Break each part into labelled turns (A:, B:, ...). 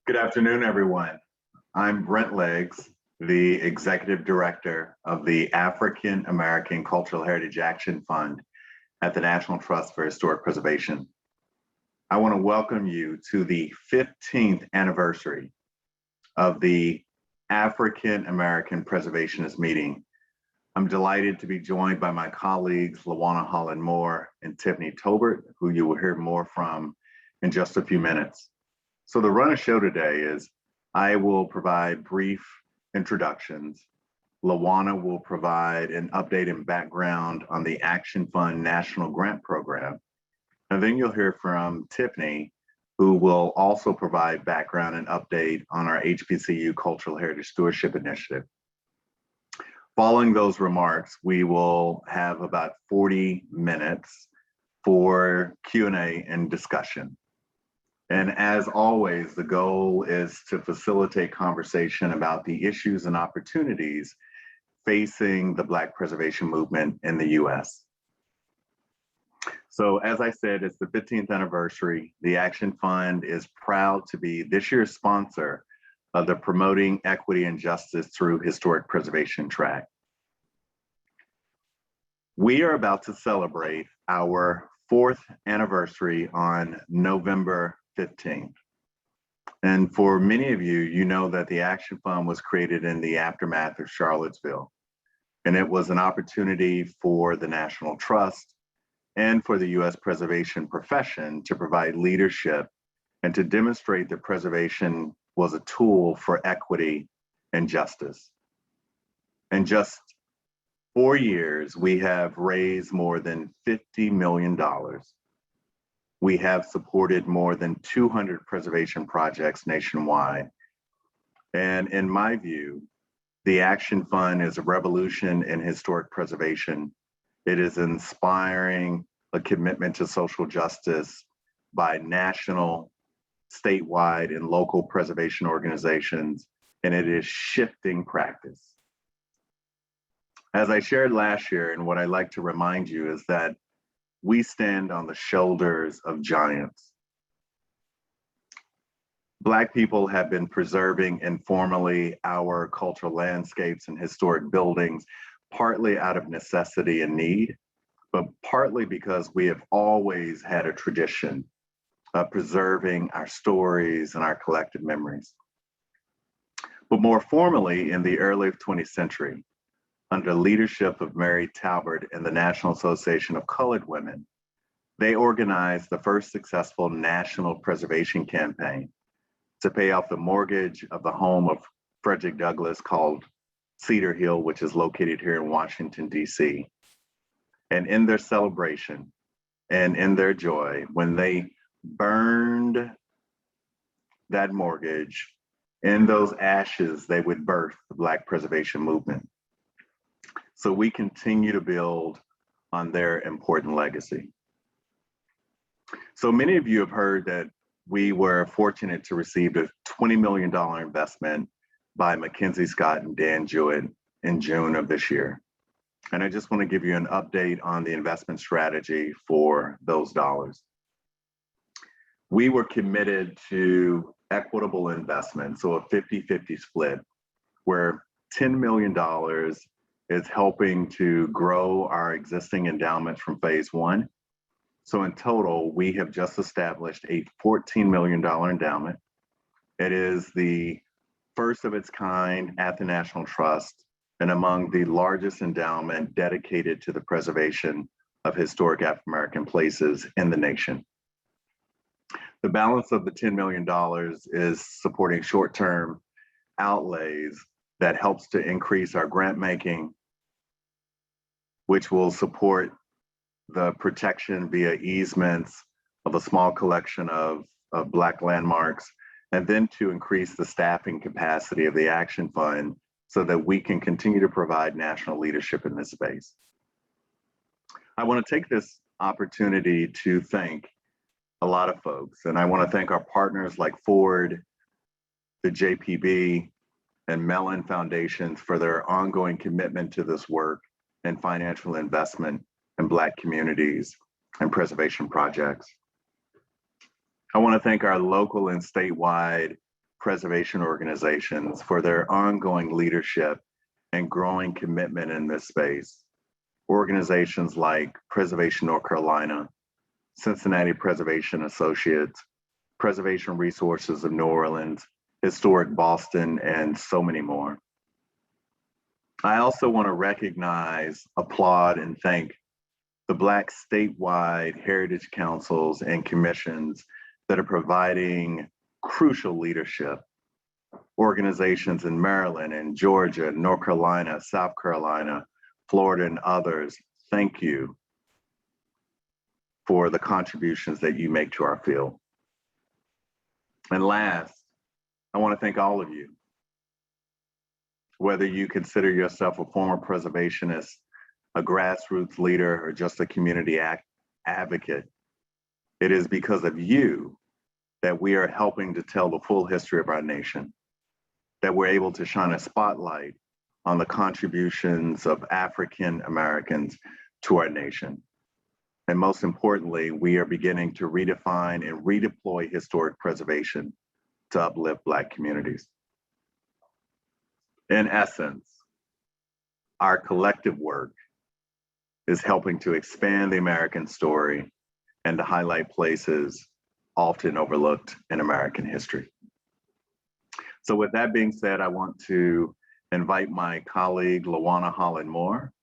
A: Good afternoon, everyone. I'm Brent Leggs, the Executive Director of the African American Cultural Heritage Action Fund at the National Trust for Historic Preservation. I want to welcome you to the 15th anniversary of the African American Preservationist Meeting. I'm delighted to be joined by my colleagues, Lawana Holland Moore and Tiffany Tobert, who you will hear more from in just a few minutes. So the run of show today is I will provide brief introductions. Lawana will provide an update and background on the Action Fund National Grant Program. And then you'll hear from Tiffany, who will also provide background and update on our HBCU Cultural Heritage Stewardship Initiative. Following those remarks, we will have about 40 minutes for Q&A and discussion. And as always, the goal is to facilitate conversation about the issues and opportunities facing the Black preservation movement in the US. So as I said, it's the 15th anniversary. The Action Fund is proud to be this year's sponsor of the Promoting Equity and Justice Through Historic Preservation track. We are about to celebrate our 4th anniversary on November 15th. And for many of you, you know that the Action Fund was created in the aftermath of Charlottesville. And it was an opportunity for the National Trust and for the US preservation profession to provide leadership and to demonstrate that preservation was a tool for equity and justice. In just 4 years, we have raised more than $50 million. We have supported more than 200 preservation projects nationwide. And in my view, the Action Fund is a revolution in historic preservation. It is inspiring a commitment to social justice by national, statewide, and local preservation organizations, and it is shifting practice. As I shared last year, and what I like to remind you is that we stand on the shoulders of giants. Black people have been preserving informally our cultural landscapes and historic buildings, partly out of necessity and need, but partly because we have always had a tradition of preserving our stories and our collective memories. But more formally, in the early 20th century, under leadership of Mary Talbert and the National Association of Colored Women, they organized the first successful national preservation campaign to pay off the mortgage of the home of Frederick Douglass called Cedar Hill, which is located here in Washington, DC. And in their celebration and in their joy, when they burned that mortgage, in those ashes, they would birth the Black preservation movement. So we continue to build on their important legacy. So many of you have heard that we were fortunate to receive a $20 million investment by McKinsey Scott and Dan Jewett in June of this year. And I just want to give you an update on the investment strategy for those dollars. We were committed to equitable investment, so a 50-50 split, where $10 million is helping to grow our existing endowments from phase 1. So in total, we have just established a $14 million endowment. It is the first of its kind at the National Trust and among the largest endowment dedicated to the preservation of historic African American places in the nation. The balance of the $10 million is supporting short-term outlays that helps to increase our grant making, which will support the protection via easements of a small collection of Black landmarks, and then to increase the staffing capacity of the Action Fund so that we can continue to provide national leadership in this space. I want to take this opportunity to thank a lot of folks, and I want to thank our partners like Ford, the JPB, and Mellon Foundations for their ongoing commitment to this work and financial investment in Black communities and preservation projects. I want to thank our local and statewide preservation organizations for their ongoing leadership and growing commitment in this space. Organizations like Preservation North Carolina, Cincinnati Preservation Associates, Preservation Resources of New Orleans, Historic Boston, and so many more. I also want to recognize, applaud, and thank the Black statewide heritage councils and commissions that are providing crucial leadership. Organizations in Maryland and Georgia, North Carolina, South Carolina, Florida, and others, thank you for the contributions that you make to our field. And last, I want to thank all of you. Whether you consider yourself a former preservationist, a grassroots leader, or just a community advocate, it is because of you that we are helping to tell the full history of our nation, that we're able to shine a spotlight on the contributions of African Americans to our nation. And most importantly, we are beginning to redefine and redeploy historic preservation to uplift Black communities. In essence, our collective work is helping to expand the American story and to highlight places often overlooked in American history. So with that being said, I want to invite my colleague, LaWanna Holland-Moore,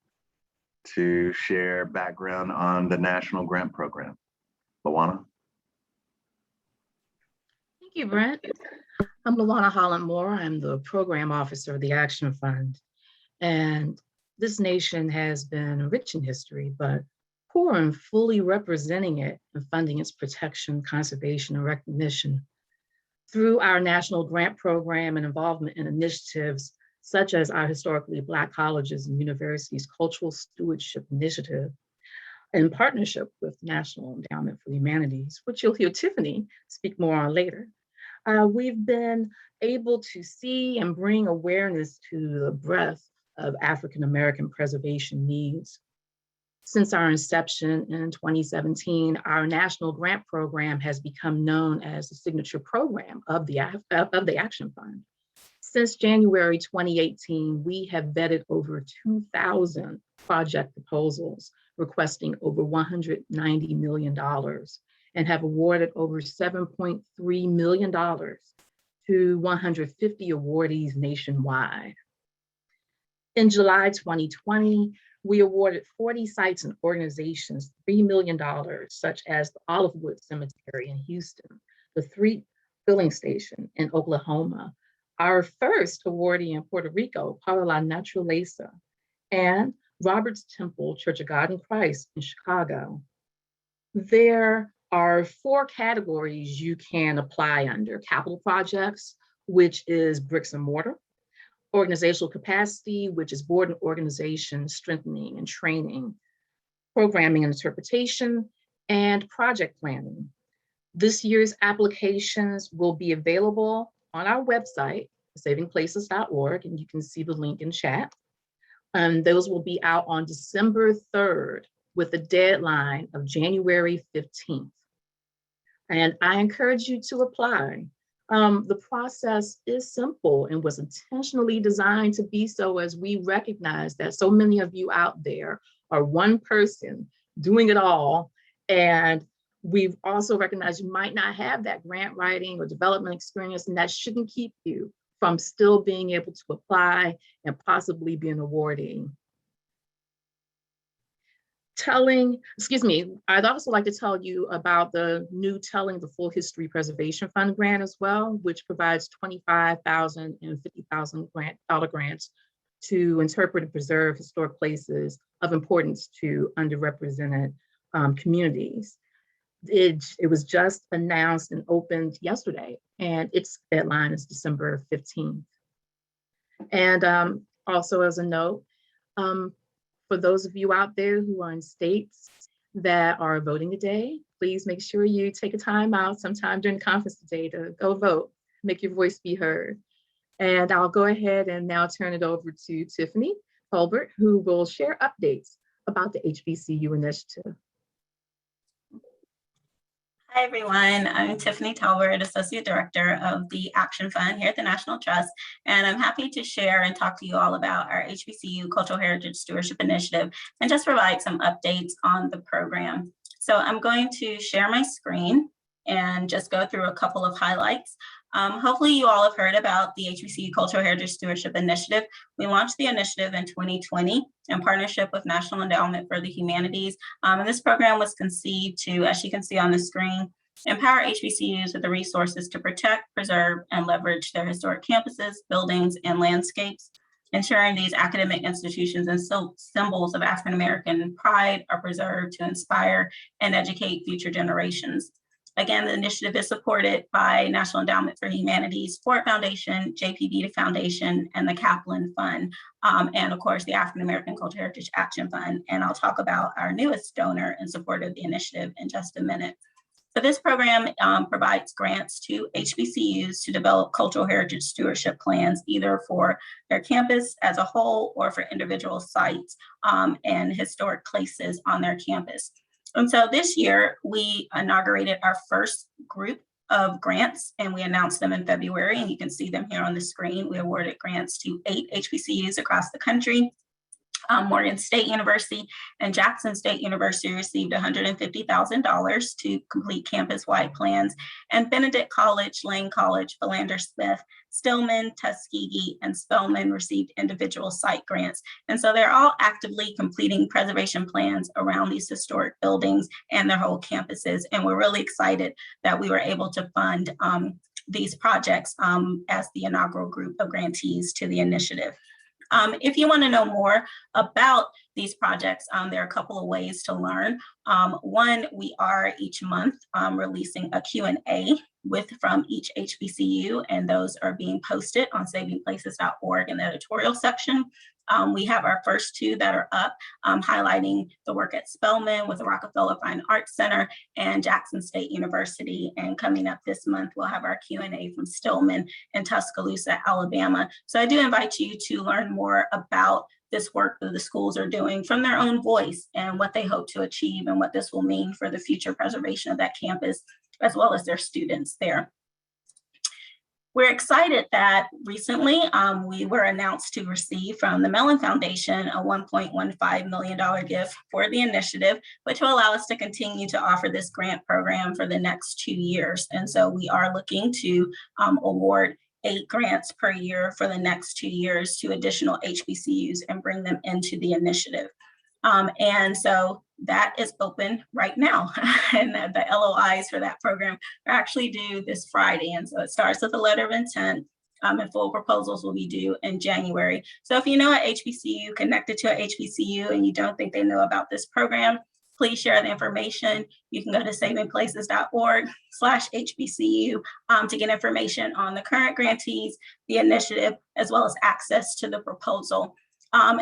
A: to share background on the National Grant Program. LaWanna.
B: Thank you, Brent. I'm LaWanna Holland-Moore. I'm the Program Officer of the Action Fund. And this nation has been rich in history, but poor in fully representing it and funding its protection, conservation, and recognition. Through our National Grant Program and involvement in initiatives such as our Historically Black Colleges and Universities Cultural Stewardship Initiative, in partnership with National Endowment for the Humanities, which you'll hear Tiffany speak more on later. We've been able to see and bring awareness to the breadth of African American preservation needs. Since our inception in 2017, our National Grant Program has become known as the signature program of the Action Fund. Since January 2018, we have vetted over 2,000 project proposals requesting over $190 million and have awarded over $7.3 million to 150 awardees nationwide. In July 2020, we awarded 40 sites and organizations $3 million, such as the Olivewood Cemetery in Houston, the 3 filling station in Oklahoma, our first awardee in Puerto Rico, Para la Naturaleza, and Robert's Temple Church of God in Christ in Chicago. There are 4 categories you can apply under: capital projects, which is bricks and mortar; organizational capacity, which is board and organization strengthening and training; programming and interpretation; and project planning. This year's applications will be available on our website, savingplaces.org, and you can see the link in chat. Those will be out on December 3rd with a deadline of January 15th. And I encourage you to apply. The process is simple and was intentionally designed to be so, as we recognize that so many of you out there are one person doing it all. And we've also recognized you might not have that grant writing or development experience, and that shouldn't keep you from still being able to apply and possibly be an awardee. I'd also like to tell you about the new Telling the Full History Preservation Fund grant as well, which provides $25,000 and $50,000 grants to interpret and preserve historic places of importance to underrepresented communities. It was just announced and opened yesterday, and its deadline is December 15th. And also as a note, for those of you out there who are in states that are voting today, please make sure you take a time out sometime during the conference today to go vote, make your voice be heard. And I'll go ahead and now turn it over to Tiffany Colbert, who will share updates about the HBCU initiative.
C: Hi, everyone. I'm Tiffany Talbert, Associate Director of the Action Fund here at the National Trust, and I'm happy to share and talk to you all about our HBCU Cultural Heritage Stewardship Initiative and just provide some updates on the program. So I'm going to share my screen and just go through a couple of highlights. Hopefully you all have heard about the HBCU Cultural Heritage Stewardship Initiative. We launched the initiative in 2020 in partnership with National Endowment for the Humanities. And this program was conceived to, as you can see on the screen, empower HBCUs with the resources to protect, preserve, and leverage their historic campuses, buildings, and landscapes, ensuring these academic institutions and symbols of African American pride are preserved to inspire and educate future generations. Again, the initiative is supported by National Endowment for Humanities, Ford Foundation, JPB Foundation, and the Kaplan Fund, and of course, the African American Cultural Heritage Action Fund. And I'll talk about our newest donor in support of the initiative in just a minute. So this program provides grants to HBCUs to develop cultural heritage stewardship plans, either for their campus as a whole or for individual sites and historic places on their campus. And so this year, we inaugurated our first group of grants, and we announced them in February, and you can see them here on the screen. We awarded grants to 8 HBCUs across the country. Morgan State University and Jackson State University received $150,000 to complete campus-wide plans, and Benedict College, Lane College, Philander Smith, Stillman, Tuskegee, and Spelman received individual site grants. And so they're all actively completing preservation plans around these historic buildings and their whole campuses. And we're really excited that we were able to fund these projects as the inaugural group of grantees to the initiative. If you want to know more about these projects, there are a couple of ways to learn. One, we are each month releasing a Q&A from each HBCU, and those are being posted on savingplaces.org in the editorial section. We have our first 2 that are up, highlighting the work at Spelman with the Rockefeller Fine Arts Center and Jackson State University. And coming up this month, we'll have our Q&A from Stillman in Tuscaloosa, Alabama. So I do invite you to learn more about this work that the schools are doing from their own voice and what they hope to achieve and what this will mean for the future preservation of that campus, as well as their students there. We're excited that recently we were announced to receive from the Mellon Foundation a $1.15 million gift for the initiative, which will allow us to continue to offer this grant program for the next 2 years. And so we are looking to award 8 grants per year for the next 2 years to additional HBCUs and bring them into the initiative. And so that is open right now. And the LOIs for that program are actually due this Friday. And so it starts with a letter of intent, and full proposals will be due in January. So if you know a HBCU connected to a HBCU and you don't think they know about this program, please share the information. You can go to savingplaces.org/HBCU to get information on the current grantees, the initiative, as well as access to the proposal.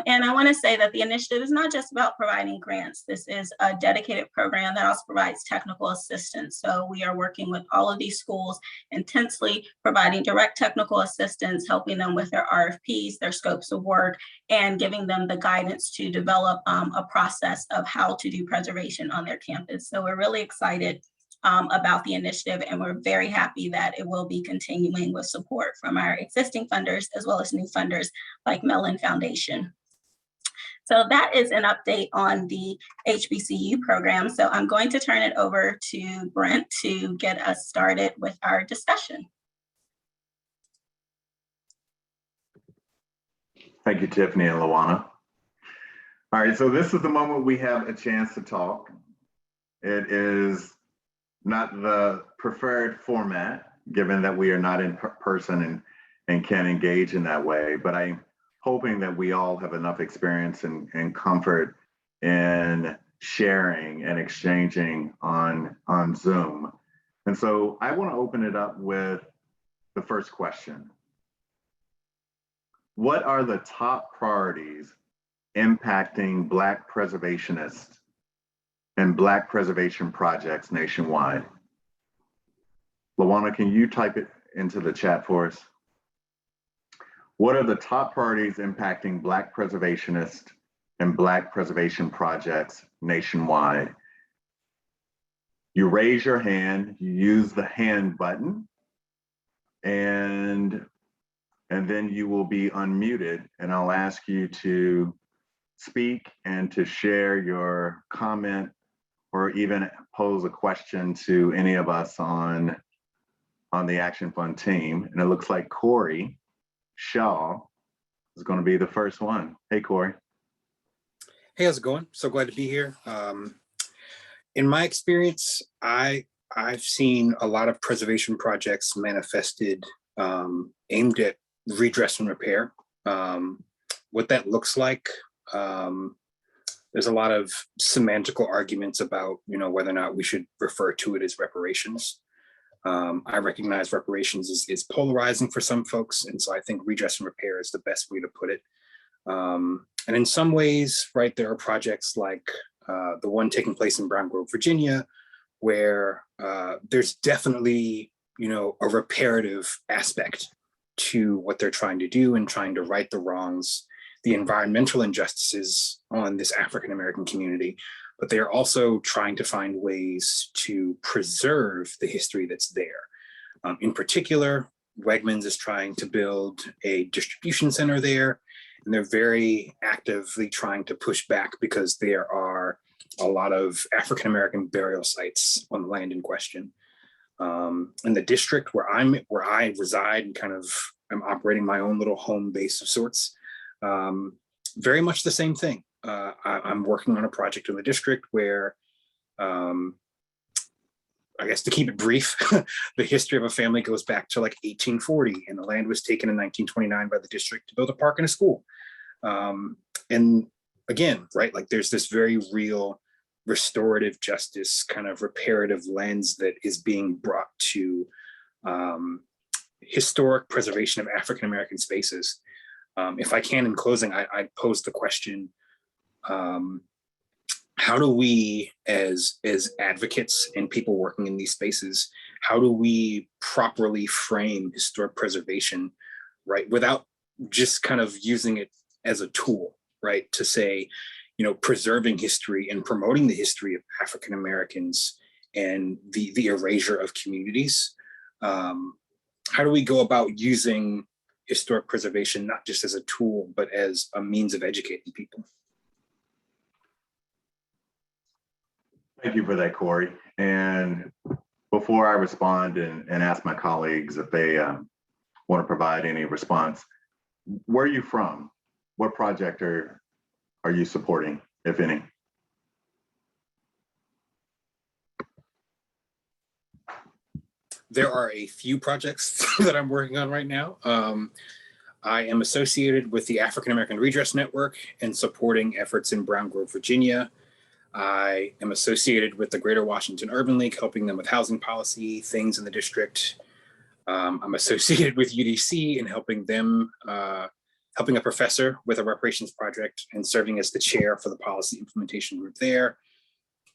C: And I want to say that the initiative is not just about providing grants. This is a dedicated program that also provides technical assistance. So we are working with all of these schools intensely, providing direct technical assistance, helping them with their RFPs, their scopes of work, and giving them the guidance to develop a process of how to do preservation on their campus. So we're really excited about the initiative, and we're very happy that it will be continuing with support from our existing funders as well as new funders like Mellon Foundation. So that is an update on the HBCU program. So I'm going to turn it over to Brent to get us started with our discussion.
A: Thank you, Tiffany and Luana. All right, so this is the moment we have a chance to talk. It is not the preferred format, given that we are not in person and can engage in that way, but I'm hoping that we all have enough experience and comfort in sharing and exchanging on Zoom. And so I want to open it up with the first question. What are the top priorities impacting Black preservationists and Black preservation projects nationwide? Luana, can you type it into the chat for us? What are the top priorities impacting Black preservationists and Black preservation projects nationwide? You raise your hand, you use the hand button, and then you will be unmuted, and I'll ask you to speak and to share your comment or even pose a question to any of us on the Action Fund team. And it looks like Corey Shaw is going to be the first one. Hey, Corey.
D: Hey, how's it going? So glad to be here. In my experience, I've seen a lot of preservation projects manifested aimed at redress and repair. What that looks like, there's a lot of semantical arguments about, whether or not we should refer to it as reparations. I recognize reparations is polarizing for some folks, and so I think redress and repair is the best way to put it. And in some ways, right, there are projects like the one taking place in Brown Grove, Virginia, where there's definitely, a reparative aspect to what they're trying to do and trying to right the wrongs, the environmental injustices on this African-American community, but they are also trying to find ways to preserve the history that's there. In particular, Wegmans is trying to build a distribution center there, and they're very actively trying to push back because there are a lot of African-American burial sites on the land in question. In the district where I reside and kind of am operating my own little home base of sorts, very much the same thing. I'm working on a project in the district where, I guess to keep it brief, the history of a family goes back to like 1840, and the land was taken in 1929 by the district to build a park and a school. And again, right, like there's this very real restorative justice kind of reparative lens that is being brought to historic preservation of African-American spaces. If I can, in closing, I pose the question, how do we as advocates and people working in these spaces, how do we properly frame historic preservation, right, without just kind of using it as a tool, right, to say, preserving history and promoting the history of African Americans and the erasure of communities? How do we go about using historic preservation not just as a tool, but as a means of educating people?
A: Thank you for that, Corey. And before I respond and ask my colleagues if they want to provide any response, where are you from? What project are you supporting, if any?
D: There are a few projects that I'm working on right now. I am associated with the African American Redress Network and supporting efforts in Brown Grove, Virginia. I am associated with the Greater Washington Urban League, helping them with housing policy, things in the district. I'm associated with UDC and helping them, helping a professor with a reparations project and serving as the chair for the policy implementation group there.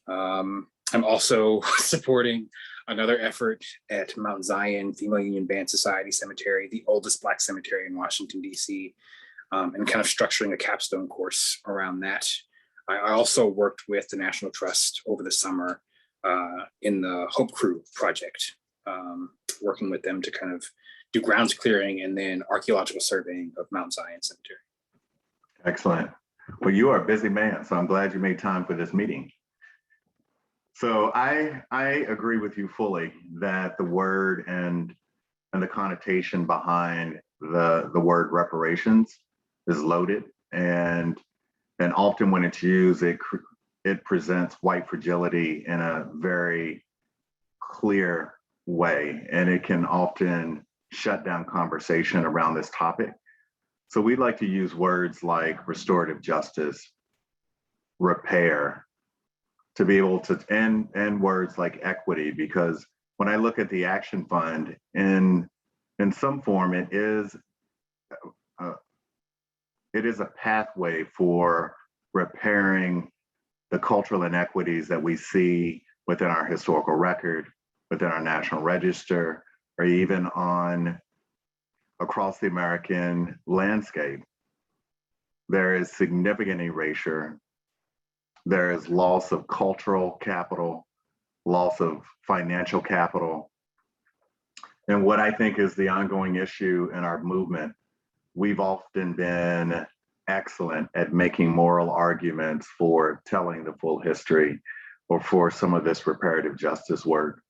D: I'm also supporting another effort at Mount Zion Female Union Band Society Cemetery, the oldest Black cemetery in Washington, DC, and kind of structuring a capstone course around that. I also worked with the National Trust over the summer in the Hope Crew project, working with them to kind of do grounds clearing and then archaeological surveying of Mount Zion Cemetery.
A: Excellent. Well, you are a busy man, so I'm glad you made time for this meeting. So I agree with you fully that the word and the connotation behind the word reparations is loaded, and often when it's used, it presents white fragility in a very clear way, and it can often shut down conversation around this topic. So we like to use words like restorative justice, repair, to be able to, and words like equity, because when I look at the Action Fund, in some form, it is a pathway for repairing the cultural inequities that we see within our historical record, within our National Register, or even across the American landscape. There is significant erasure. There is loss of cultural capital, loss of financial capital. And what I think is the ongoing issue in our movement, we've often been excellent at making moral arguments for telling the full history or for some of this reparative justice work.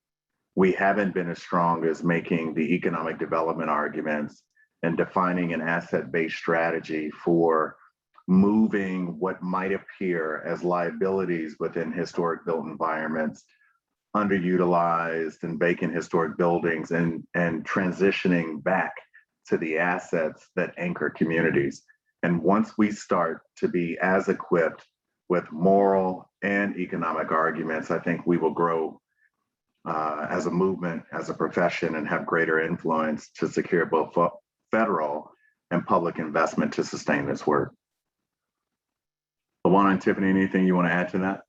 A: We haven't been as strong as making the economic development arguments and defining an asset-based strategy for moving what might appear as liabilities within historic built environments, underutilized and vacant historic buildings, and transitioning back to the assets that anchor communities. And once we start to be as equipped with moral and economic arguments, I think we will grow as a movement, as a profession, and have greater influence to secure both federal and public investment to sustain this work. Luana and Tiffany, anything you want to add to that?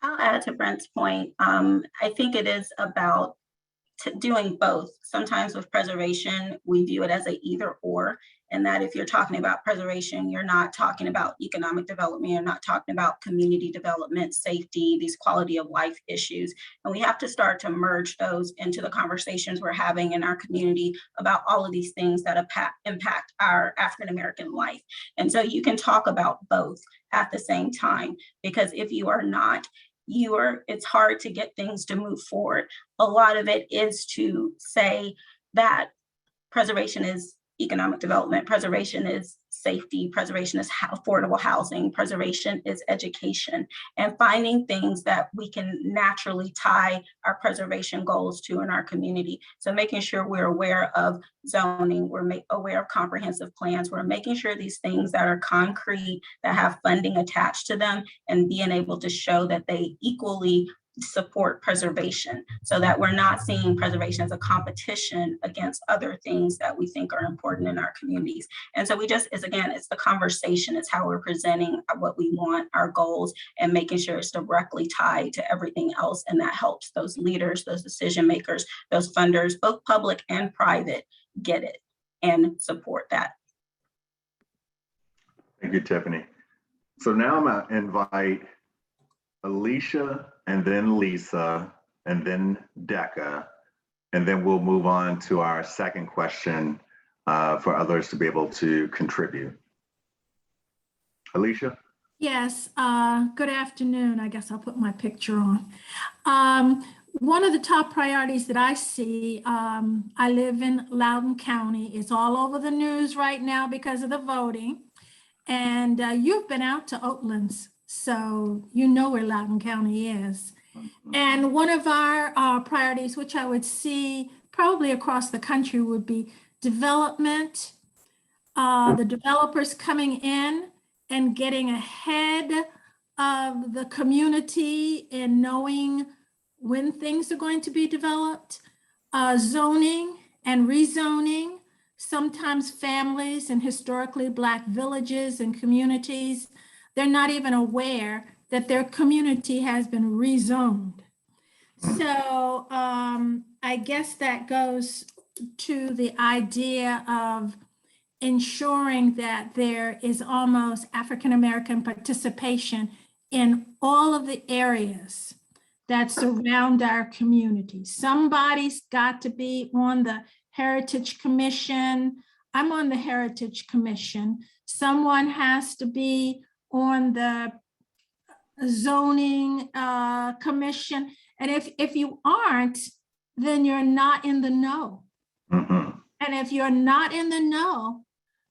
C: I'll add to Brent's point. I think it is about doing both. Sometimes with preservation, we view it as a either or, and that if you're talking about preservation, you're not talking about economic development, you're not talking about community development, safety, these quality of life issues. And we have to start to merge those into the conversations we're having in our community about all of these things that impact our African-American life. And so you can talk about both at the same time, because if you are not, it's hard to get things to move forward. A lot of it is to say that preservation is economic development, preservation is safety, preservation is affordable housing, preservation is education, and finding things that we can naturally tie our preservation goals to in our community. So making sure we're aware of zoning, we're aware of comprehensive plans, we're making sure these things that are concrete, that have funding attached to them, and being able to show that they equally support preservation, so that we're not seeing preservation as a competition against other things that we think are important in our communities. And so it's the conversation, it's how we're presenting what we want, our goals, and making sure it's directly tied to everything else. And that helps those leaders, those decision makers, those funders, both public and private, get it and support that.
A: Thank you, Tiffany. So now I'm going to invite Alicia, and then Lisa, and then Decca, and then we'll move on to our second question for others to be able to contribute. Alicia?
E: Yes, good afternoon. I guess I'll put my picture on. One of the top priorities that I see, I live in Loudoun County. It's all over the news right now because of the voting. And you've been out to Oatlands, so you know where Loudoun County is. And one of our priorities, which I would see probably across the country, would be development, the developers coming in and getting ahead of the community and knowing when things are going to be developed, zoning and rezoning. Sometimes families in historically Black villages and communities, they're not even aware that their community has been rezoned. So I guess that goes to the idea of ensuring that there is almost African-American participation in all of the areas that surround our community. Somebody's got to be on the Heritage Commission. I'm on the Heritage Commission. Someone has to be on the zoning commission. And if you aren't, then you're not in the know.
A: Mm-hmm.
E: And if you're not in the know,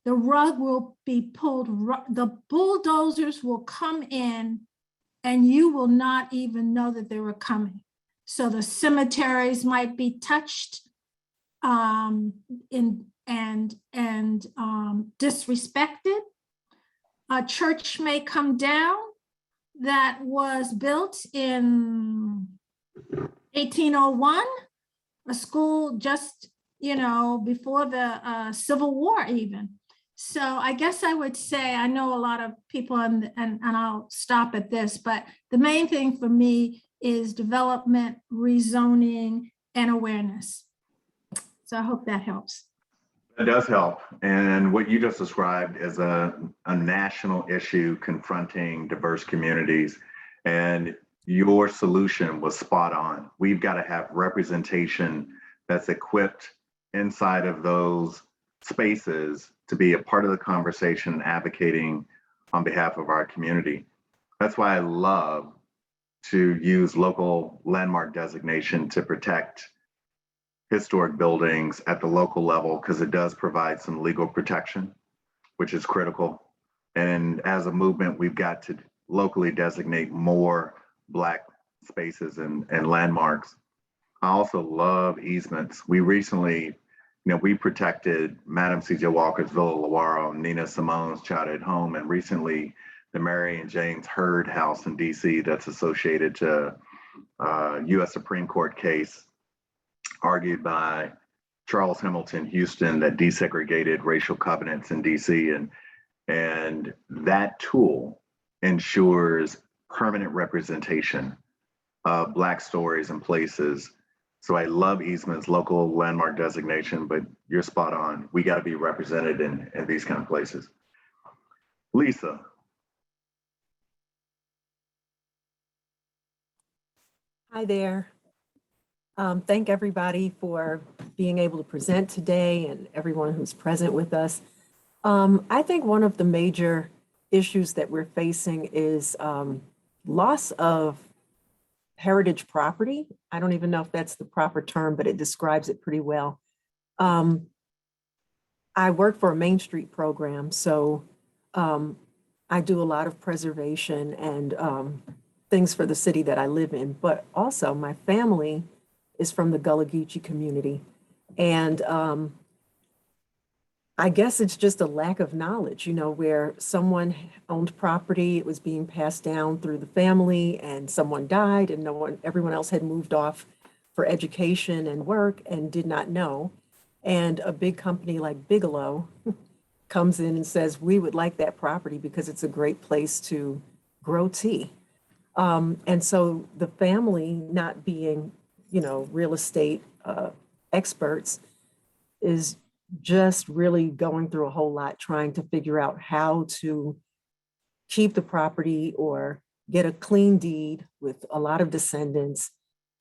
E: the rug will be pulled, the bulldozers will come in and you will not even know that they were coming. So the cemeteries might be touched disrespected. A church may come down that was built in 1801, a school just, before the Civil War even. So I guess I would say, I know a lot of people, and I'll stop at this, but the main thing for me is development, rezoning, and awareness. So I hope that helps.
A: It does help. And what you just described is a national issue confronting diverse communities. And your solution was spot on. We've got to have representation that's equipped inside of those spaces to be a part of the conversation, advocating on behalf of our community. That's why I love to use local landmark designation to protect historic buildings at the local level, because it does provide some legal protection, which is critical. And as a movement, we've got to locally designate more Black spaces and landmarks. I also love easements. We recently, we protected Madam C.J. Walker's Villa Lawaro, Nina Simone's childhood home, and recently the Mary and James Hurd house in DC that's associated to US Supreme Court case argued by Charles Hamilton Houston that desegregated racial covenants in DC. And that tool ensures permanent representation of Black stories and places. So I love easements, local landmark designation, but you're spot on. We got to be represented in these kind of places. Lisa.
F: Hi there. Thank everybody for being able to present today and everyone who's present with us. I think one of the major issues that we're facing is loss of heritage property. I don't even know if that's the proper term, but it describes it pretty well. I work for a Main Street program, so I do a lot of preservation and things for the city that I live in, but also my family is from the Gullah Geechee community. And I guess it's just a lack of knowledge, where someone owned property, it was being passed down through the family, and someone died and everyone else had moved off for education and work and did not know. And a big company like Bigelow comes in and says, we would like that property because it's a great place to grow tea. And so the family, not being, real estate experts, is just really going through a whole lot trying to figure out how to keep the property or get a clean deed with a lot of descendants.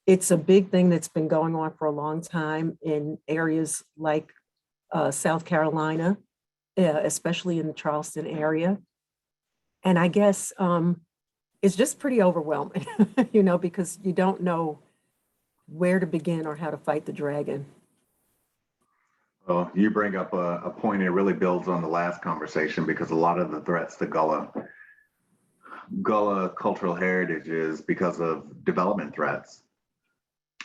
F: It's a big thing that's been going on for a long time in areas like South Carolina, especially in the Charleston area. And I guess it's just pretty overwhelming, because you don't know where to begin or how to fight the dragon.
A: Well, you bring up a point that really builds on the last conversation, because a lot of the threats to Gullah cultural heritage is because of development threats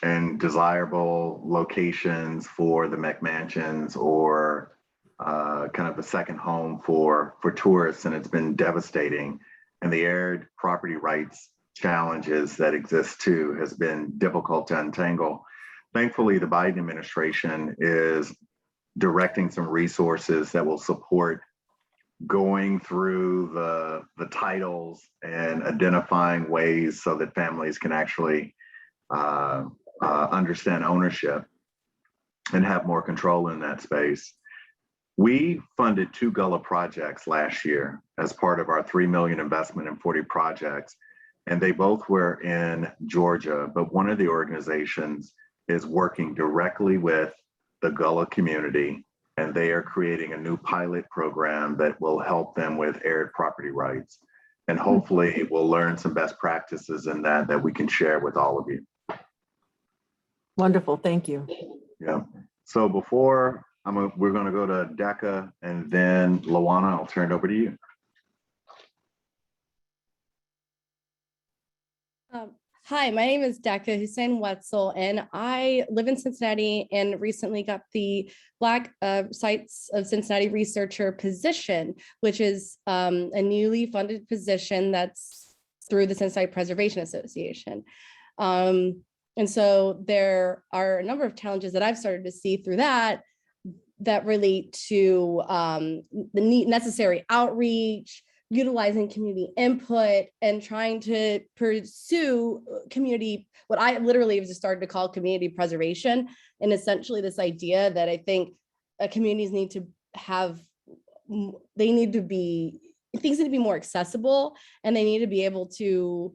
A: and desirable locations for the McMansions or kind of a second home for tourists, and it's been devastating. And the aired property rights challenges that exist too has been difficult to untangle. Thankfully, the Biden administration is directing some resources that will support going through the titles and identifying ways so that families can actually understand ownership and have more control in that space. We funded 2 Gullah projects last year as part of our $3 million investment in 40 projects, and they both were in Georgia, but one of the organizations is working directly with the Gullah community, and they are creating a new pilot program that will help them with aired property rights. And hopefully we'll learn some best practices in that we can share with all of you.
F: Wonderful, thank you.
A: Yeah, so before we're gonna go to Decca and then Lawana, I'll turn it over to you.
G: Hi, my name is Decca Hussein Wetzel, and I live in Cincinnati and recently got the Black Sites of Cincinnati Researcher position, which is a newly funded position that's through the Cincinnati Preservation Association. And so there are a number of challenges that I've started to see through that relate to the necessary outreach, utilizing community input, and trying to pursue community, what I literally have just started to call community preservation. And essentially this idea that I think communities need to have, things need to be more accessible, and they need to be able to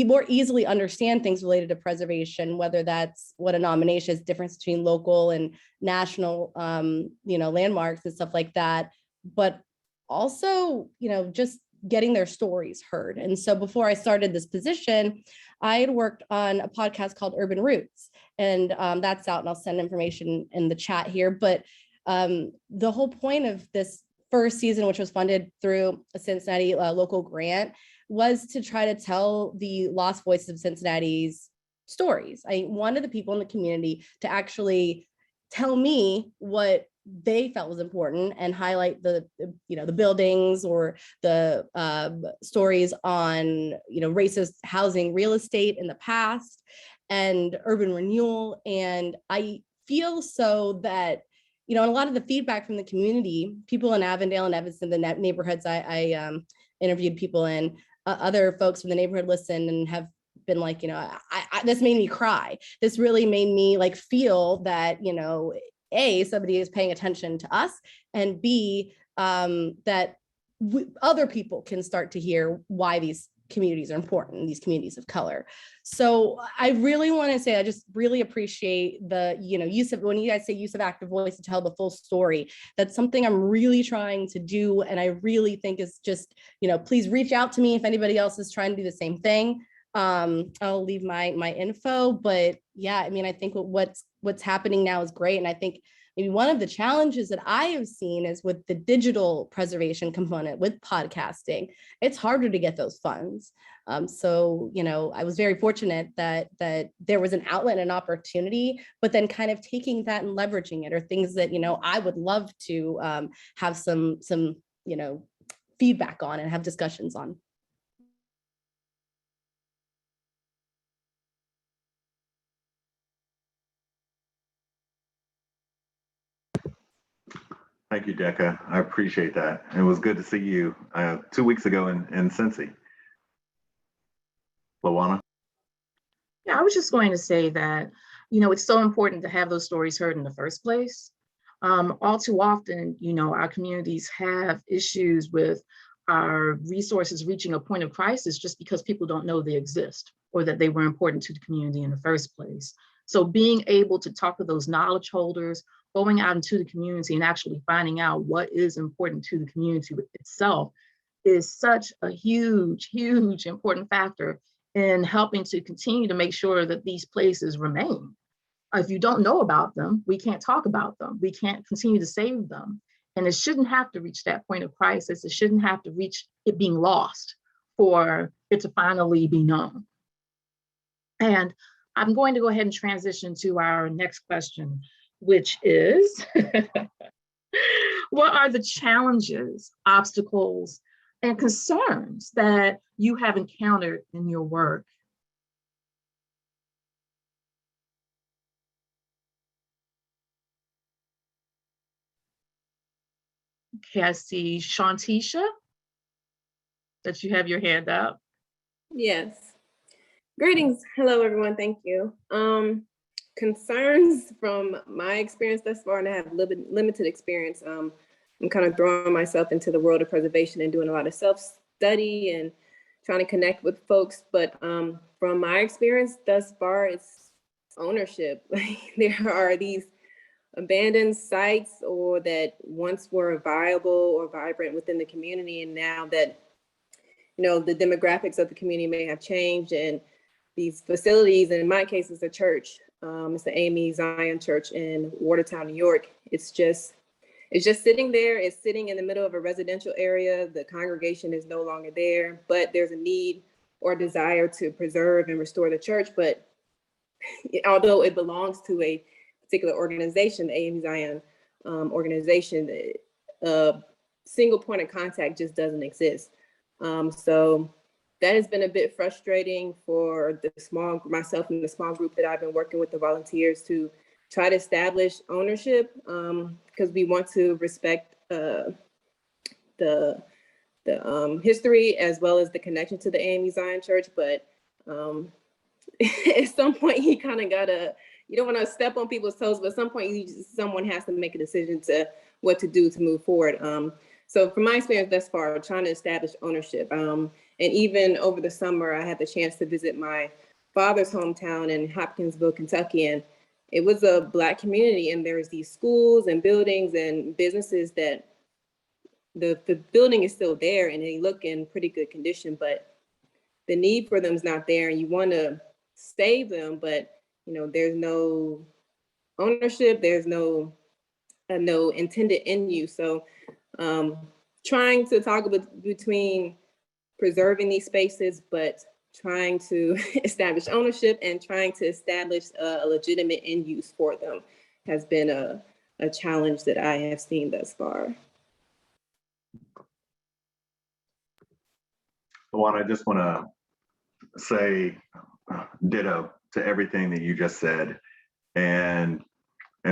G: more easily understand things related to preservation, whether that's what a nomination is, difference between local and national, landmarks and stuff like that, but also, just getting their stories heard. And so before I started this position, I had worked on a podcast called Urban Roots, and that's out, and I'll send information in the chat here. But the whole point of this first season, which was funded through a Cincinnati local grant, was to try to tell the lost voices of Cincinnati's stories. I wanted the people in the community to actually tell me what they felt was important and highlight the buildings or the stories on, racist housing, real estate in the past, and urban renewal. And I feel so that, and a lot of the feedback from the community, people in Avondale and Evanston, the neighborhoods I interviewed people in, other folks from the neighborhood listened and have been like, this made me cry. This really made me feel that, A, somebody is paying attention to us, and B, that other people can start to hear why these communities are important, these communities of color. So I really want to say, I just really appreciate the, use of, when you guys say use of active voice to tell the full story, that's something I'm really trying to do. And I really think is just, please reach out to me if anybody else is trying to do the same thing. I'll leave my info, but yeah, I think what's happening now is great. And I think maybe one of the challenges that I have seen is with the digital preservation component with podcasting, it's harder to get those funds. So, I was very fortunate that there was an outlet and an opportunity, but then kind of taking that and leveraging it are things that, I would love to have some feedback on and have discussions on.
A: Thank you, Decca. I appreciate that. It was good to see you 2 weeks ago in Cincy. Lawana?
B: Yeah, I was just going to say that, it's so important to have those stories heard in the first place. All too often, our communities have issues with our resources reaching a point of crisis just because people don't know they exist or that they were important to the community in the first place. So being able to talk to those knowledge holders, going out into the community and actually finding out what is important to the community itself is such a huge, huge important factor in helping to continue to make sure that these places remain. If you don't know about them, we can't talk about them. We can't continue to save them. And it shouldn't have to reach that point of crisis. It shouldn't have to reach it being lost for it to finally be known. And I'm going to go ahead and transition to our next question, which is, what are the challenges, obstacles, and concerns that you have encountered in your work? Okay, I see Shantisha, that you have your hand up.
H: Yes. Greetings. Hello, everyone. Thank you. Concerns from my experience thus far, and I have limited experience. I'm kind of throwing myself into the world of preservation and doing a lot of self-study and trying to connect with folks. But from my experience thus far, it's ownership. There are these abandoned sites or that once were viable or vibrant within the community, and now that the demographics of the community may have changed, and these facilities, and in my case, it's a church. It's the AME Zion Church in Watertown, New York. It's just sitting there. It's sitting in the middle of a residential area. The congregation is no longer there, but there's a need or desire to preserve and restore the church. But although it belongs to a particular organization, the AME Zion organization, single point of contact just doesn't exist. So that has been a bit frustrating for myself and the small group that I've been working with, the volunteers, to try to establish ownership, because we want to respect the history as well as the connection to the AME Zion Church. But at some point, you kind of gotta, you don't want to step on people's toes, but at some point, someone has to make a decision to what to do to move forward. So from my experience thus far, trying to establish ownership, and even over the summer, I had the chance to visit my father's hometown in Hopkinsville, Kentucky, and it was a Black community, and there's these schools and buildings and businesses that the building is still there and they look in pretty good condition, but the need for them is not there, and you want to save them, but you know, there's no ownership, there's no intended end use. So trying to toggle between preserving these spaces, but trying to establish ownership and trying to establish a legitimate end use for them has been a challenge that I have seen thus far.
A: Luana, I just want to say ditto to everything that you just said. And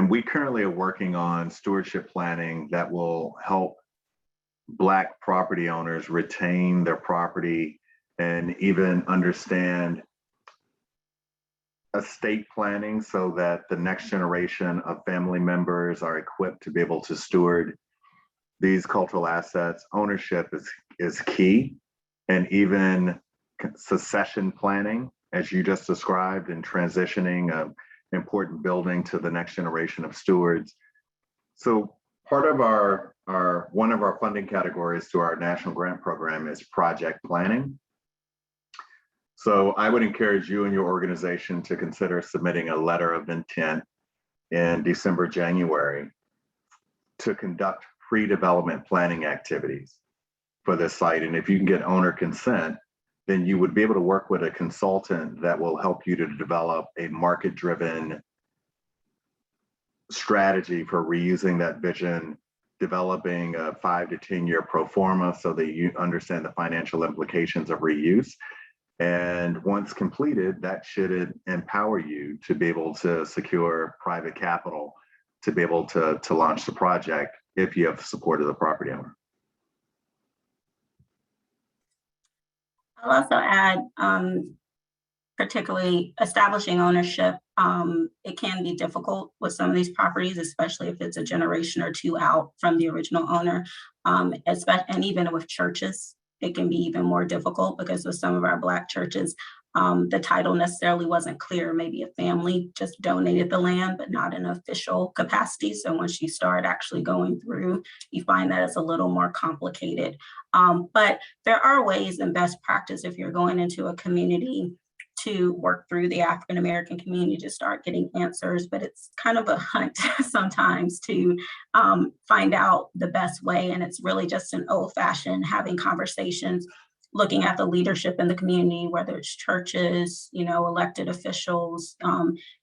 A: we currently are working on stewardship planning that will help Black property owners retain their property and even understand estate planning so that the next generation of family members are equipped to be able to steward these cultural assets. Ownership is key, and even succession planning, as you just described, and transitioning an important building to the next generation of stewards. So part of one of our funding categories to our national grant program is project planning. So I would encourage you and your organization to consider submitting a letter of intent in December, January to conduct pre-development planning activities for this site. And if you can get owner consent, then you would be able to work with a consultant that will help you to develop a market-driven strategy for reusing that vision, developing a 5 to 10 year pro forma so that you understand the financial implications of reuse. And once completed, that should empower you to be able to secure private capital to be able to launch the project if you have the support of the property owner.
C: I'll also add, particularly establishing ownership, it can be difficult with some of these properties, especially if it's a generation or two out from the original owner, and even with churches, it can be even more difficult because with some of our Black churches, the title necessarily wasn't clear. Maybe a family just donated the land, but not in an official capacity. So once you start actually going through, you find that it's a little more complicated. But there are ways and best practice if you're going into a community to work through the African-American community to start getting answers, but it's kind of a hunt sometimes to find out the best way. And it's really just an old-fashioned having conversations, looking at the leadership in the community, whether it's churches, elected officials,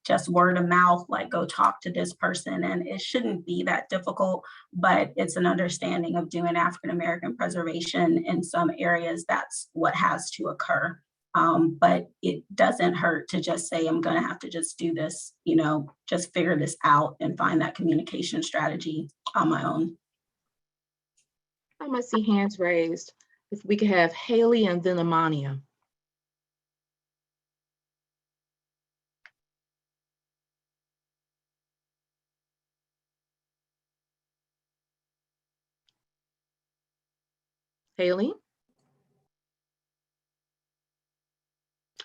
C: just word of mouth, like go talk to this person. And it shouldn't be that difficult, but it's an understanding of doing African-American preservation in some areas. That's what has to occur. But it doesn't hurt to just say, I'm going to have to just do this, just figure this out and find that communication strategy on my own.
B: I must see hands raised. If we could have Haley and then Amania. Haley?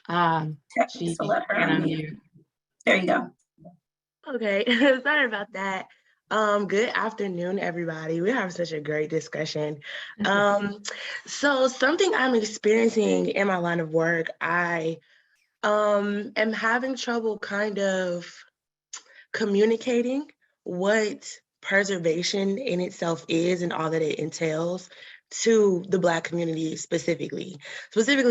C: Just to let her unmute. There you go.
I: Okay, sorry about that. Good afternoon, everybody. We have such a great discussion. So something I'm experiencing in my line of work, I am having trouble kind of communicating what preservation in itself is and all that it entails to the Black community specifically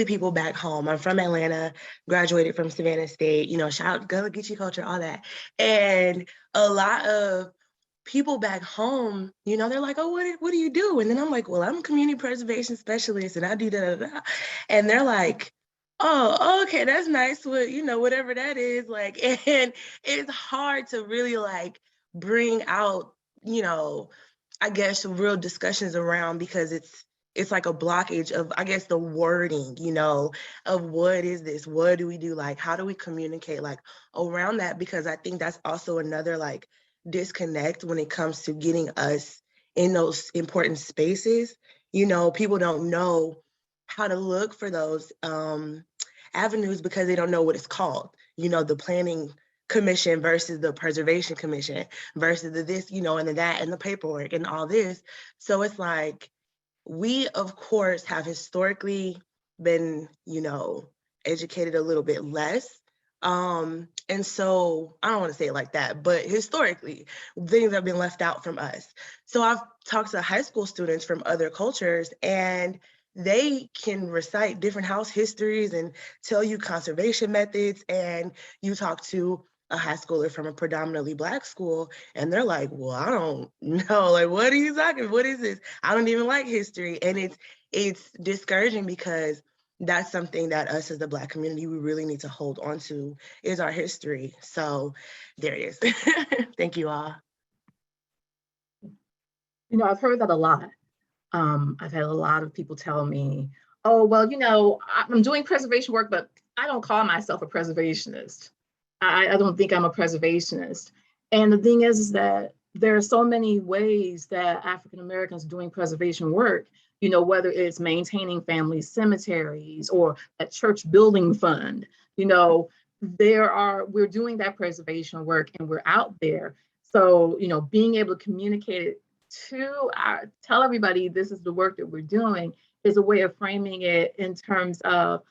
I: people back home. I'm from Atlanta, graduated from Savannah State, shout out Gullah Geechee culture, all that. And a lot of people back home, they're like, oh, what do you do? And then I'm like, well, I'm a community preservation specialist and I do da. And they're like, oh, okay, that's nice. Well, whatever that is, like, and it's hard to really like bring out, I guess real discussions around because it's like a blockage of, I guess, the wording, of what is this? What do we do? Like, how do we communicate like around that? Because I think that's also another like disconnect when it comes to getting us in those important spaces, you know, people don't know how to look for those avenues because they don't know what it's called. You know, the planning commission versus the preservation commission versus the this, you know, and the that and the paperwork and all this. So it's like, we of course have historically been, you know, educated a little bit less. And so I don't want to say it like that, but historically, things have been left out from us. So I've talked to high school students from other cultures, and they can recite different house histories and tell you conservation methods. And you talk to a high schooler from a predominantly Black school, and they're like, well, I don't know, like, what are you talking? What is this? I don't even like history. And it's discouraging because that's something that us as the Black community, we really need to hold on to, is our history. So there it is. Thank you all.
B: You know, I've heard that a lot. I've had a lot of people tell me, oh, well, you know, I'm doing preservation work, but I don't call myself a preservationist. I don't think I'm a preservationist. And the thing is that there are so many ways that African Americans doing preservation work, you know, whether it's maintaining family cemeteries or a church building fund, you know, we're doing that preservation work and we're out there. So, you know, being able to communicate it tell everybody this is the work that we're doing is a way of framing it in terms of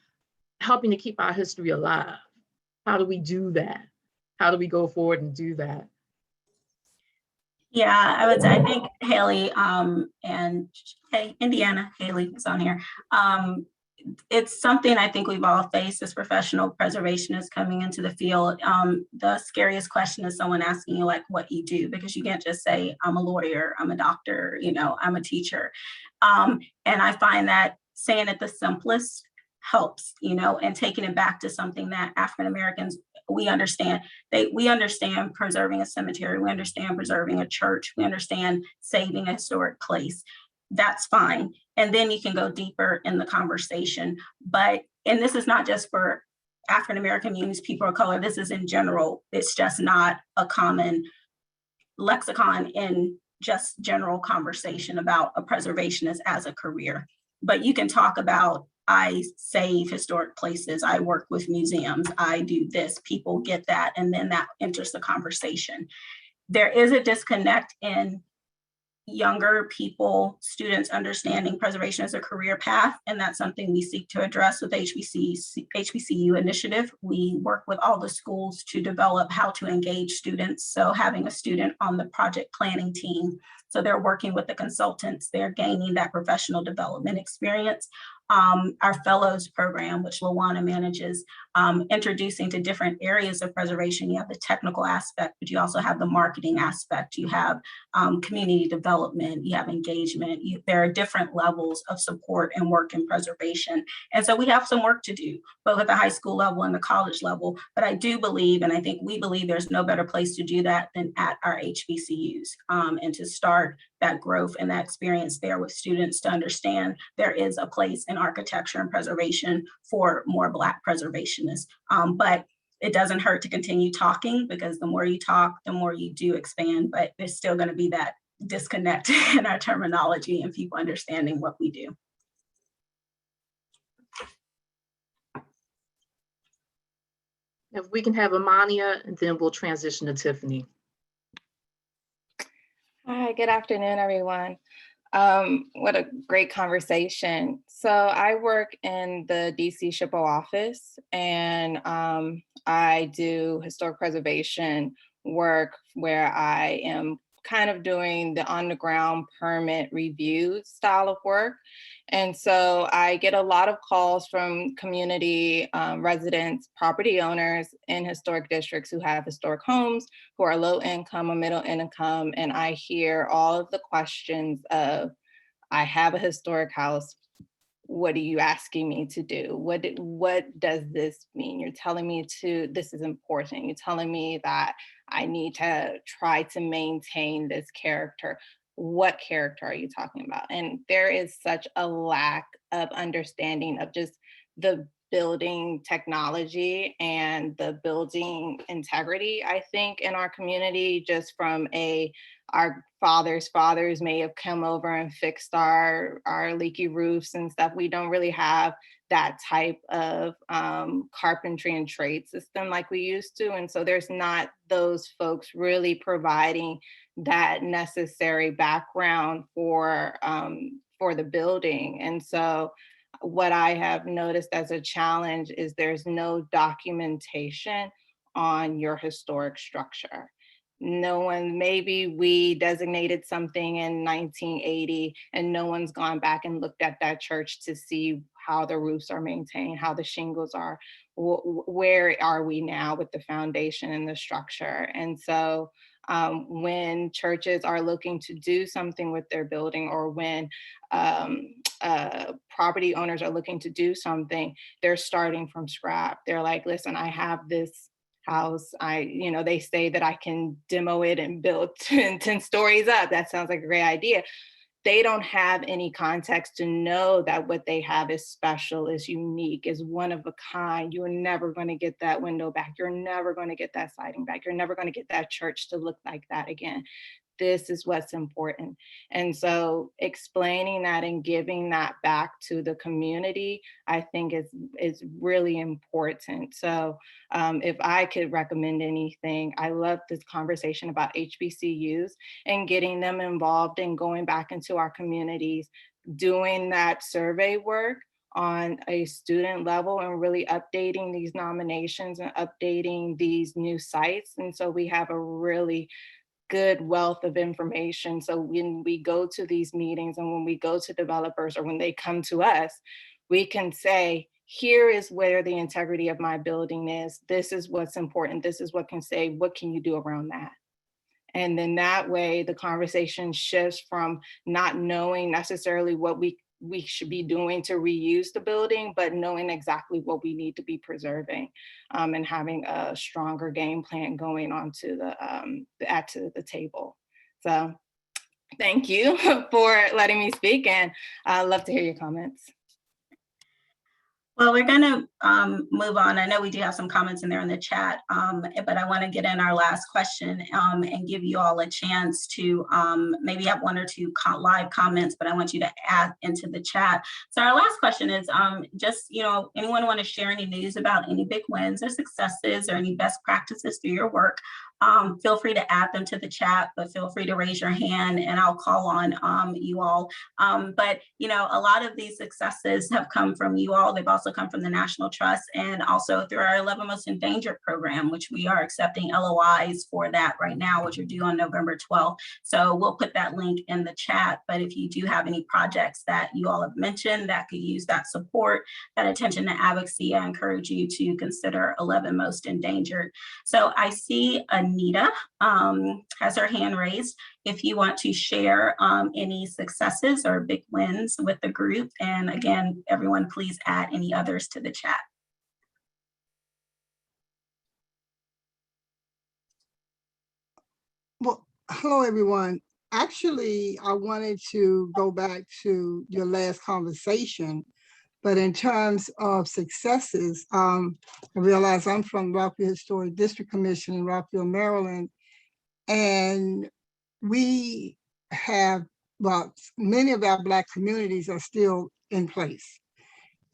B: helping to keep our history alive. How do we do that? How do we go forward and do that?
C: Yeah, I think Haley and hey, Indiana, Haley is on here. It's something I think we've all faced as professional preservationists coming into the field. The scariest question is someone asking you like what you do, because you can't just say, I'm a lawyer, I'm a doctor, you know, I'm a teacher. And I find that saying it the simplest helps, you know, and taking it back to something that African Americans, we understand. We understand preserving a cemetery, we understand preserving a church, we understand saving a historic place. That's fine. And then you can go deeper in the conversation. And this is not just for African American communities, people of color, this is in general. It's just not a common lexicon in just general conversation about a preservationist as a career. But you can talk about, I save historic places, I work with museums, I do this, people get that, and then that enters the conversation. There is a disconnect in younger people, students understanding preservation as a career path, and that's something we seek to address with HBCU initiative. We work with all the schools to develop how to engage students. So having a student on the project planning team, so they're working with the consultants, they're gaining that professional development experience. Our fellows program, which Lawana manages, introducing to different areas of preservation. You have the technical aspect, but you also have the marketing aspect. You have community development, you have engagement. There are different levels of support and work in preservation. And so we have some work to do, both at the high school level and the college level. But I do believe, and I think we believe, there's no better place to do that than at our HBCUs, and to start that growth and that experience there with students to understand there is a place in architecture and preservation for more Black preservationists. But it doesn't hurt to continue talking, because the more you talk, the more you do expand, but there's still going to be that disconnect in our terminology and people understanding what we do.
B: If we can have Amania, and then we'll transition to Tiffany.
J: Hi, good afternoon, everyone. What a great conversation. So I work in the DC SHPO office, and I do historic preservation work where I am kind of doing the on-the-ground permit review style of work. And so I get a lot of calls from community residents, property owners in historic districts who have historic homes, who are low income or middle income. And I hear all of the questions of, I have a historic house. What are you asking me to do? What does this mean? You're telling me this is important. You're telling me that I need to try to maintain this character. What character are you talking about? And there is such a lack of understanding of just the building technology and the building integrity, I think, in our community, just from our fathers may have come over and fixed our leaky roofs and stuff. We don't really have that type of carpentry and trade system like we used to. And so there's not those folks really providing that necessary background for the building. And so what I have noticed as a challenge is there's no documentation on your historic structure. No one, maybe we designated something in 1980 and no one's gone back and looked at that church to see how the roofs are maintained, how the shingles are, where are we now with the foundation and the structure. And so when churches are looking to do something with their building, or when property owners are looking to do something, they're starting from scratch. They're like, listen, I have this house. They say that I can demo it and build 10 stories up. That sounds like a great idea. They don't have any context to know that what they have is special, is unique, is one of a kind. You're never going to get that window back. You're never going to get that siding back. You're never going to get that church to look like that again. This is what's important. And so explaining that and giving that back to the community, I think is really important. So if I could recommend anything, I love this conversation about HBCUs and getting them involved and going back into our communities, doing that survey work on a student level and really updating these nominations and updating these new sites. And so we have a really good wealth of information. So when we go to these meetings and when we go to developers or when they come to us, we can say, here is where the integrity of my building is. This is what's important. This is what can say, what can you do around that? And then that way the conversation shifts from not knowing necessarily what we should be doing to reuse the building, but knowing exactly what we need to be preserving, and having a stronger game plan going on to the table. So thank you for letting me speak, and I'd love to hear your comments.
C: Well, we're going to move on. I know we do have some comments in there in the chat, but I want to get in our last question and give you all a chance to maybe have one or two live comments, but I want you to add into the chat. So our last question is just, anyone want to share any news about any big wins or successes or any best practices through your work? Feel free to add them to the chat, but feel free to raise your hand and I'll call on you all. But a lot of these successes have come from you all. They've also come from the National Trust and also through our 11 Most Endangered program, which we are accepting LOIs for that right now, which are due on November 12th. So we'll put that link in the chat. But if you do have any projects that you all have mentioned that could use that support, that attention to advocacy, I encourage you to consider 11 Most Endangered. So I see Anita has her hand raised. If you want to share any successes or big wins with the group. And again, everyone, please add any others to the chat.
K: Well, hello, everyone. Actually, I wanted to go back to your last conversation, but in terms of successes, I realize I'm from Rockville Historic District Commission in Rockville, Maryland, and we have, well, many of our Black communities are still in place.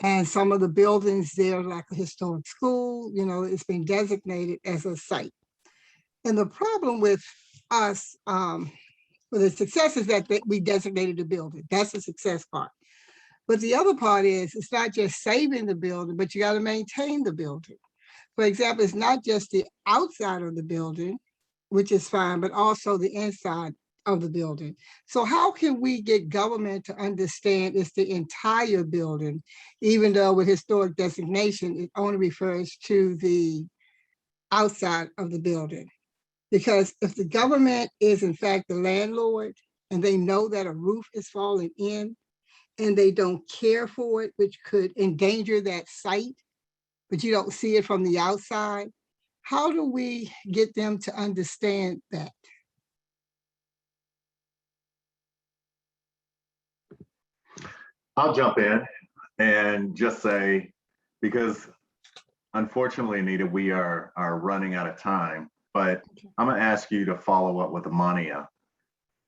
K: And some of the buildings there, like a historic school, it's been designated as a site. And the problem with us, well, the success is that we designated the building. That's the success part. But the other part is, it's not just saving the building, but you got to maintain the building. For example, it's not just the outside of the building, which is fine, but also the inside of the building. So how can we get government to understand it's the entire building, even though with historic designation, it only refers to the outside of the building? Because if the government is in fact the landlord and they know that a roof is falling in and they don't care for it, which could endanger that site, but you don't see it from the outside, how do we get them to understand that?
A: I'll jump in and just say, because unfortunately, Anita, we are running out of time, but I'm gonna ask you to follow up with Amania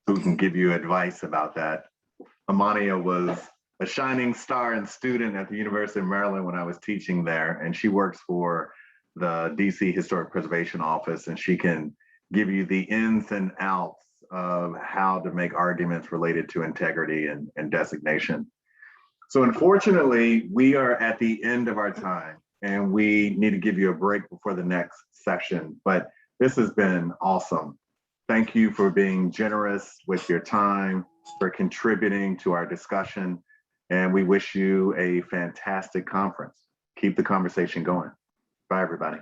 A: who can give you advice about that. Amania was a shining star and student at the University of Maryland when I was teaching there, and she works for the DC Historic Preservation Office, and she can give you the ins and outs of how to make arguments related to integrity and designation. So unfortunately, we are at the end of our time, and we need to give you a break before the next session, but this has been awesome. Thank you for being generous with your time, for contributing to our discussion, and we wish you a fantastic conference. Keep the conversation going. Bye, everybody.